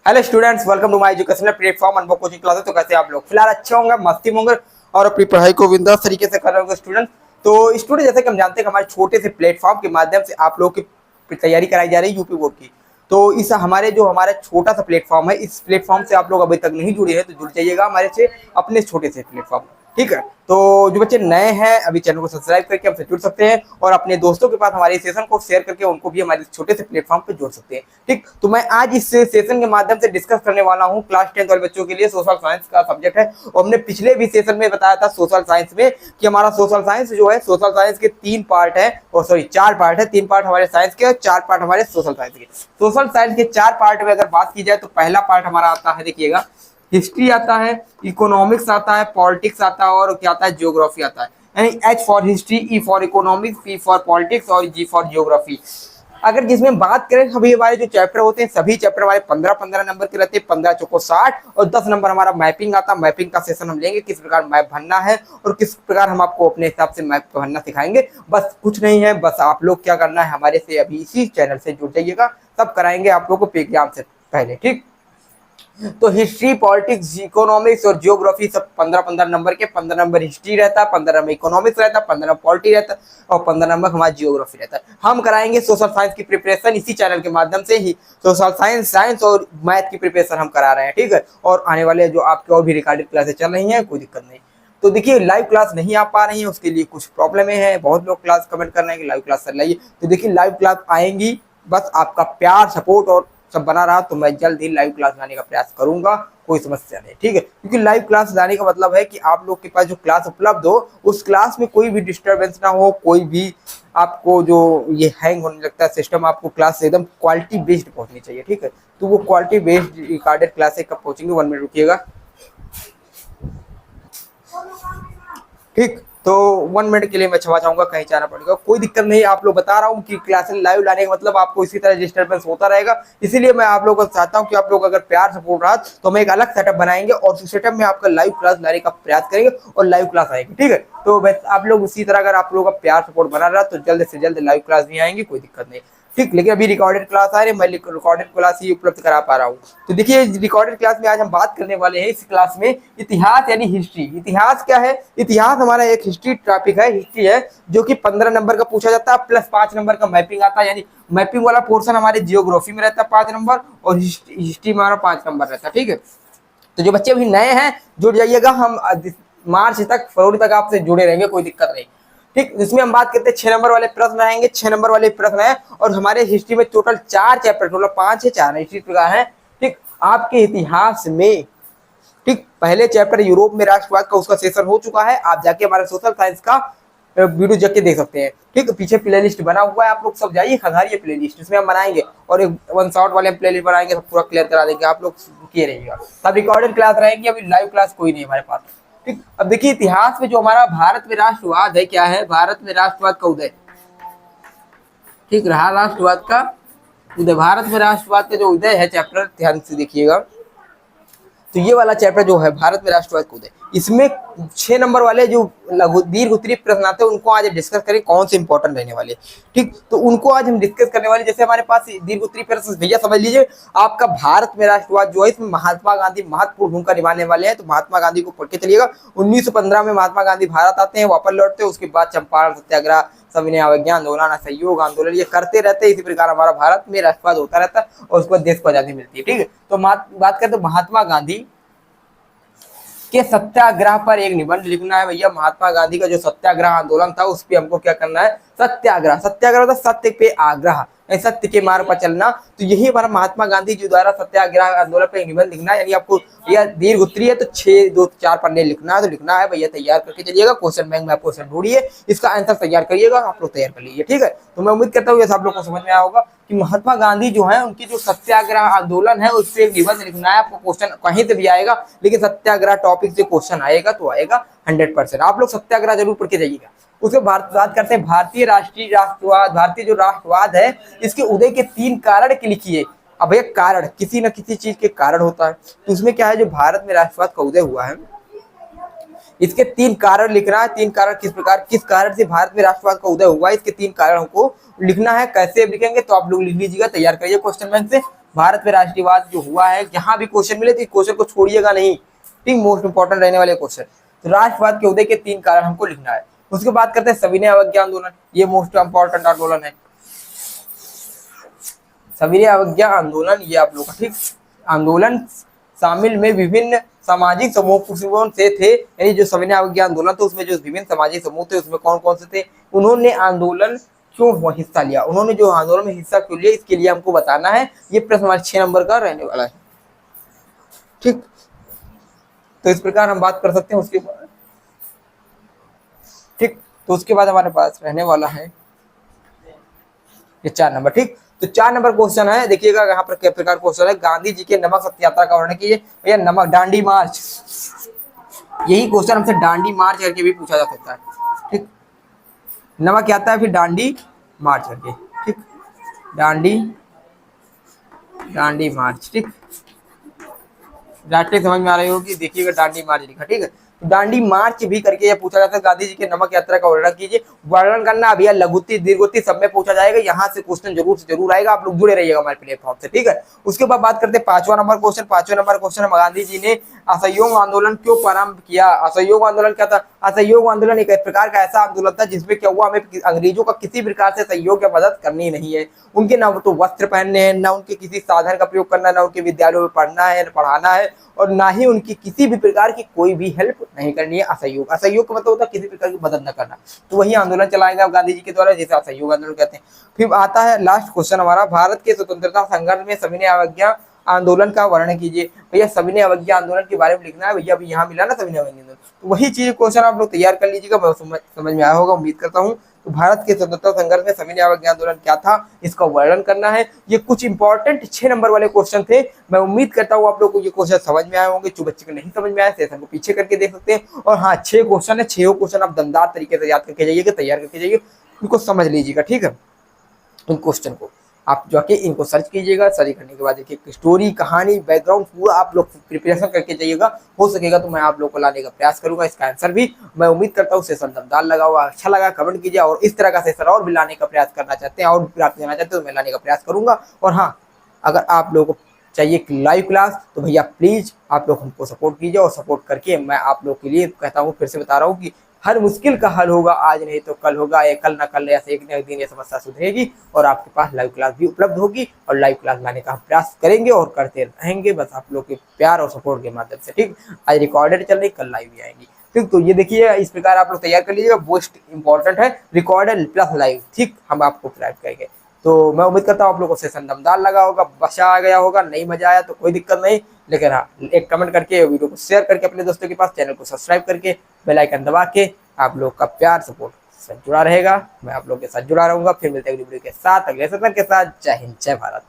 Hello students, welcome to my educational platform Anubhav coaching classes. तो कैसे आप लोग? फिलहाल अच्छे होंगे, मस्ती में होंगे और अपनी पढ़ाई को बिंदास तरीके से कर रहे होंगे स्टूडेंट। तो स्टूडेंट, जैसे कि हम जानते हैं कि हमारे छोटे से प्लेटफॉर्म के माध्यम से आप लोगों की तैयारी कराई जा रही है यूपी बोर्ड की। तो इस हमारा छोटा सा प्लेटफॉर्म है, इस प्लेटफॉर्म से आप लोग अभी तक नहीं जुड़े हैं तो जुड़ जाइएगा हमारे से अपने छोटे से प्लेटफॉर्म, ठीक है। तो जो बच्चे नए हैं अभी चैनल को सब्सक्राइब करके हमसे जुड़ सकते हैं और अपने दोस्तों के पास हमारे सेशन को शेयर करके उनको भी हमारे छोटे से प्लेटफॉर्म पे जोड़ सकते हैं, ठीक। तो मैं आज इस सेशन के माध्यम से डिस्कस करने वाला हूं क्लास 10 वाले बच्चों के लिए सोशल साइंस का सब्जेक्ट है। और हमने पिछले भी सेशन में बताया था सोशल साइंस में कि हमारा सोशल साइंस जो है, सोशल साइंस के 3 पार्ट है, और सॉरी 4 पार्ट है। 3 पार्ट हमारे साइंस के और 4 पार्ट हमारे सोशल साइंस के। सोशल साइंस के 4 पार्ट में अगर बात की जाए तो पहला पार्ट हमारा आता है, देखिएगा, हिस्ट्री आता है, इकोनॉमिक्स आता है, पॉलिटिक्स आता है और क्या आता है, ज्योग्राफी आता है। यानी H for history, E for economics, P for politics और जी फॉर ज्योग्राफी। अगर जिसमें बात करें, अभी हमारे जो चैप्टर होते हैं सभी चैप्टर हमारे 15-15 नंबर के रहते हैं, 15 चौको 60 और 10 नंबर हमारा मैपिंग आता है। मैपिंग का सेशन हम लेंगे, किस प्रकार मैप भरना है और किस प्रकार हम आपको अपने हिसाब से मैप भरना सिखाएंगे। बस कुछ नहीं है, बस आप लोग क्या करना है, हमारे से अभी इसी चैनल से जुड़ जाइएगा, सब कराएंगे आप लोगों को एग्जाम से पहले, ठीक। तो हिस्ट्री, पॉलिटिक्स, इकोनॉमिक्स और जियोग्राफी सब 15-15 नंबर के। 15 नंबर हिस्ट्री रहता है, 15 नंबर इकोनॉमिक्स रहता है, 15 नंबर पॉलिटी रहता है और 15 नंबर हमारा जियोग्राफी रहता है। हम कराएंगे सोशल साइंस की प्रिपरेशन इसी चैनल के माध्यम से ही। सोशल साइंस और मैथ की प्रिपरेशन हम करा रहे हैं, ठीक है। और आने वाले जो आपके और भी रिकॉर्डेड क्लासेस चल रही हैं, कोई दिक्कत नहीं। तो देखिए, लाइव क्लास नहीं आ पा रही है, उसके लिए कुछ प्रॉब्लम है। बहुत लोग क्लास कमेंट कर रहे हैं कि लाइव क्लास चल रही है। तो देखिए, लाइव क्लास आएंगी, बस आपका प्यार, सपोर्ट और सब बना रहा तो मैं जल्द ही लाइव क्लास लाने का प्रयास करूंगा, कोई समस्या नहीं, ठीक है। क्योंकि लाइव क्लास लाने का मतलब है कि आप लोग के पास जो क्लास उपलब्ध हो, उस क्लास में कोई भी डिस्टर्बेंस ना हो, कोई भी आपको जो ये हैंग होने लगता है सिस्टम, आपको क्लास एकदम क्वालिटी बेस्ड पहुंचनी चाहिए, ठीक है। तो वो क्वालिटी बेस्ड रिकॉर्डेड क्लासेस कब पहुंचेंगे, 1 मिनट रुकिएगा, ठीक। तो 1 मिनट के लिए मैं क्षमा चाहूंगा, कहीं जाना पड़ेगा, कोई दिक्कत नहीं। आप लोग बता रहा हूँ कि क्लासेस लाइव लाने का मतलब आपको इसी तरह डिस्टर्बेंस होता रहेगा। इसीलिए मैं आप लोगों को चाहता हूँ कि आप लोग अगर प्यार सपोर्ट रहा तो हम एक अलग सेटअप बनाएंगे और उस सेटअप में आपका लाइव क्लास लाने का प्रयास करेंगे और लाइव क्लास आएगी, ठीक है। तो आप लोग उसी तरह अगर आप लोगों का प्यार सपोर्ट बना रहा तो जल्द से जल्द लाइव क्लास भी आएंगी, कोई दिक्कत नहीं, ठीक। लेकिन अभी रिकॉर्डेड क्लास आ रही है, मैं रिकॉर्डेड क्लास ही उपलब्ध करा पा रहा हूँ। तो देखिए, रिकॉर्डेड क्लास में आज हम बात करने वाले हैं इस क्लास में इतिहास यानी हिस्ट्री। इतिहास क्या है? इतिहास हमारा एक हिस्ट्री टॉपिक है, हिस्ट्री है, जो कि 15 नंबर का पूछा जाता है, प्लस 5 नंबर का मैपिंग आता है। यानी मैपिंग वाला पोर्शन हमारे जियोग्राफी में रहता है 5 नंबर और हिस्ट्री में हमारा 5 नंबर रहता है, ठीक है। तो जो बच्चे अभी नए हैं जुड़ जाइएगा, हम मार्च तक, फरवरी तक आपसे जुड़े रहेंगे, कोई दिक्कत नहीं, ठीक। इसमें हम बात करते हैं 6 नंबर वाले प्रश्न आएंगे, 6 नंबर वाले प्रश्न है और हमारे हिस्ट्री में टोटल 4 चैप्टर, टोटल 5 है, 4 हिस्ट्री प्रकार है, ठीक। आपके इतिहास में, ठीक, पहले चैप्टर यूरोप में राष्ट्रवाद का उसका सेशन हो चुका है, आप जाके हमारे सोशल साइंस का वीडियो जाके देख सकते हैं, ठीक। पीछे प्लेलिस्ट बना हुआ है, आप लोग सब जाइए, खंगारिए प्लेलिस्ट, इसमें हम बनाएंगे और एक 1 शॉट वाले प्लेलिस्ट बनाएंगे, सब पूरा क्लियर करा देंगे, आप लोग किए रहिएगा। तब रिकॉर्डेड क्लास रहेगी, अभी लाइव क्लास कोई नहीं हमारे पास, ठीक। अब देखिए, इतिहास में जो हमारा भारत में राष्ट्रवाद है, क्या है, भारत में राष्ट्रवाद का उदय, ठीक रहा, राष्ट्रवाद का उदय, भारत में राष्ट्रवाद का जो उदय है चैप्टर, ध्यान से देखिएगा। तो ये वाला चैप्टर जो है भारत में राष्ट्रवाद को उदय, इसमें 6 नंबर वाले जो दीर्घ उत्तरीय प्रश्न आते हैं उनको आज डिस्कस करें, कौन से इंपॉर्टेंट रहने वाले, ठीक। तो उनको आज हम डिस्कस करने वाले। जैसे हमारे पास दीर्घ उत्तरीय प्रश्न, भैया समझ लीजिए, आपका भारत में राष्ट्रवाद जो है, इसमें महात्मा गांधी महत्वपूर्ण भूमिका निभाने वाले हैं। तो महात्मा गांधी को पढ़ के चलिएगा। 1915 में महात्मा गांधी भारत आते हैं, वापस लौटते हैं, उसके बाद चंपारण सत्याग्रह, सविनय अवज्ञा आंदोलन, असहयोग आंदोलन, ये करते रहते हैं। इसी प्रकार हमारा भारत में राष्ट्रवाद होता रहता है और उसके बाद देश को आजादी मिलती है, ठीक है। तो बात करते हैं महात्मा गांधी के सत्याग्रह पर एक निबंध लिखना है। भैया, महात्मा गांधी का जो सत्याग्रह आंदोलन था उस पर हमको क्या करना है, सत्याग्रह। सत्याग्रह था सत्य पे आग्रह, सत्य के मार्ग पर चलना। तो यही हमारा महात्मा गांधी जी द्वारा सत्याग्रह आंदोलन पर एक निबंध लिखना है। यानी आपको यह दीर्घ उत्तरीय है तो 6-2-4 पन्ने लिखना है, तो लिखना है भैया, तैयार करके चलिएगा। क्वेश्चन बैंक में क्वेश्चन ढूंढिए, इसका आंसर तैयार करिएगा, आप लोग तैयार कर लीजिए, ठीक है। तो मैं उम्मीद करता हूँ ये आप लोग को समझ में आया होगा कि महात्मा गांधी जो है, उनकी जो सत्याग्रह आंदोलन है उस पर एक निबंध लिखना है। आपको क्वेश्चन कहीं से भी आएगा, लेकिन सत्याग्रह टॉपिक से क्वेश्चन आएगा तो आएगा 100%। आप लोग सत्याग्रह जरूर पढ़ के जाइएगा। उसके बात करते हैं भारतीय राष्ट्रवाद। भारतीय जो राष्ट्रवाद है, इसके उदय के 3 कारण के लिखिए। अब भैया, कारण किसी न किसी चीज के कारण होता है, तो उसमें क्या है, जो भारत में राष्ट्रवाद का उदय हुआ है, इसके 3 कारण लिखना है। 3 कारण किस प्रकार, किस कारण से भारत में राष्ट्रवाद का उदय हुआ है, इसके 3 कारणों को लिखना है। कैसे लिखेंगे तो आप लोग लिख लीजिएगा, तैयार करिए क्वेश्चन बैंक से। भारत में राष्ट्रीयवाद जो हुआ है, जहां भी क्वेश्चन मिले तो क्वेश्चन को छोड़िएगा नहीं, ठीक, मोस्ट इंपॉर्टेंट रहने वाले क्वेश्चन। तो राष्ट्रवाद के उदय के 3 कारण हमको लिखना है। उसके बाद करते हैं सविनय अवज्ञा आंदोलन, ये मोस्ट इंपॉर्टेंट आंदोलन है, सविनय अवज्ञा आंदोलन, ये आप लोग का, ठीक, आंदोलन शामिल में विभिन्न सामाजिक समूहों से थे, यानी जो सविनय अवज्ञा आंदोलन था उसमें जो विभिन्न सामाजिक समूह थे उसमें कौन कौन से थे, उन्होंने आंदोलन क्यों हिस्सा लिया, उन्होंने जो आंदोलन में हिस्सा क्यों लिया, इसके लिए हमको बताना है। ये प्रश्न हमारे 6 नंबर का रहने वाला है, ठीक। तो इस प्रकार हम बात कर सकते हैं उसके बाद, ठीक। तो उसके बाद हमारे पास रहने वाला है ये 4 नंबर, ठीक। तो 4 नंबर क्वेश्चन है, देखिएगा यहाँ पर क्या प्रकार क्वेश्चन है, गांधी जी के नमक सत्याग्रह का वर्णन कीजिए। भैया नमक दांडी मार्च, यही क्वेश्चन हमसे दांडी मार्च करके भी पूछा जा सकता है, ठीक। नमक क्या आता है, फिर दांडी मार्च करके, ठीक, दांडी मार्च, ठीक। राष्ट्रीय समझ में आ रही होगी, देखिएगा दांडी मार्च लिखा, ठीक है। दांडी मार्च भी करके यह पूछा जाता है, गांधी जी के नमक यात्रा का वर्णन कीजिए। वर्णन करना अभी लघुत्ती दीर्घोत्ती सब में पूछा जाएगा, यहाँ से क्वेश्चन जरूर से जरूर आएगा, आप लोग जुड़े रहिएगा हमारे प्लेटफॉर्म से, ठीक है। उसके बाद बात करते हैं 5वां नंबर क्वेश्चन। 5वां नंबर क्वेश्चन, गांधी जी ने असहयोग आंदोलन क्यों प्रारंभ किया। असहयोग आंदोलन क्या था, असहयोग आंदोलन एक प्रकार का ऐसा आंदोलन था जिसमें क्या हुआ, हमें अंग्रेजों का किसी प्रकार से सहयोग या मदद करनी नहीं है, उनके ना तो वस्त्र पहनने हैं, ना उनके किसी साधन का प्रयोग करना, ना उनके विद्यालयों में पढ़ना है पढ़ाना है, और ना ही उनकी किसी भी प्रकार की कोई भी हेल्प नहीं करनी है। असहयोग, असहयोग का मतलब होता है किसी प्रकार की मदद न करना, तो वही आंदोलन चलाया गया गांधी जी के द्वारा, जिसे असहयोग आंदोलन कहते हैं। फिर आता है लास्ट क्वेश्चन हमारा, भारत के स्वतंत्रता संघर्ष में सविनय अवज्ञा आंदोलन का वर्णन कीजिए। भैया सविनय अवज्ञा आंदोलन के बारे में लिखना है, भैया अभी यहाँ मिला ना सविनय अवज्ञा आंदोलन, तो वही चीज क्वेश्चन आप लोग तैयार कर लीजिएगा, मैं समझ में आया होगा उम्मीद करता हूँ। तो भारत के स्वतंत्रता संघर्ष में सविनय अवज्ञा आंदोलन क्या था, इसका वर्णन करना है। ये कुछ इंपॉर्टेंट 6 नंबर वाले क्वेश्चन थे, मैं उम्मीद करता हूँ आप लोग को ये क्वेश्चन समझ में आए होंगे। जो बच्चे को नहीं समझ में आए सेशन को पीछे करके देख सकते हैं। और हाँ 6 क्वेश्चन है, 6 क्वेश्चन आप दमदार तरीके से याद करके जाइएगा, तैयार करके जाइए, उनको समझ लीजिएगा, ठीक है। इन क्वेश्चन को आप जाके इनको सर्च कीजिएगा, सर्च करने के बाद देखिए स्टोरी कहानी बैकग्राउंड पूरा आप लोग प्रिपरेशन करके जाइएगा, हो सकेगा तो मैं आप लोग को लाने का प्रयास करूंगा। इसका आंसर भी मैं उम्मीद करता हूँ सेशन दमदार लगा हुआ, अच्छा लगा कमेंट कीजिए, और इस तरह का सेशन और भी लाने का प्रयास करना चाहते हैं और प्राप्त करना चाहते हैं तो मैं लाने का प्रयास करूंगा। और हाँ अगर आप लोगों को चाहिए लाइव क्लास तो भैया प्लीज आप लोग हमको सपोर्ट कीजिए, और सपोर्ट करके मैं आप लोग के लिए कहता हूँ, फिर से बता रहा हूँ कि हर मुश्किल का हल होगा, आज नहीं तो कल होगा, या कल ना कल ऐसे एक न एक दिन ये समस्या सुधरेगी और आपके पास लाइव क्लास भी उपलब्ध होगी, और लाइव क्लास लाने का हम प्रयास करेंगे और करते रहेंगे, बस आप लोग के प्यार और सपोर्ट के माध्यम से, ठीक। आज रिकॉर्डेड चल रही, कल लाइव भी आएंगी, ठीक। तो ये देखिए इस प्रकार आप लोग तैयार कर लीजिएगा, मोस्ट इंपॉर्टेंट है रिकॉर्डेड प्लस लाइव, ठीक, हम आपको प्रोवाइड करेंगे। तो मैं उम्मीद करता हूँ आप लोगों को सेशन दमदार लगा होगा, मजा आ गया होगा, नहीं मजा आया तो कोई दिक्कत नहीं, लेकिन हाँ एक कमेंट करके वीडियो को शेयर करके अपने दोस्तों के पास, चैनल को सब्सक्राइब करके बेल आइकन दबा के आप लोग का प्यार सपोर्ट से जुड़ा रहेगा, मैं आप लोग के साथ जुड़ा रहूंगा। फिर मिलते हैं वीडियो के साथ अगले सेशन के साथ। जय हिंद, जय भारत।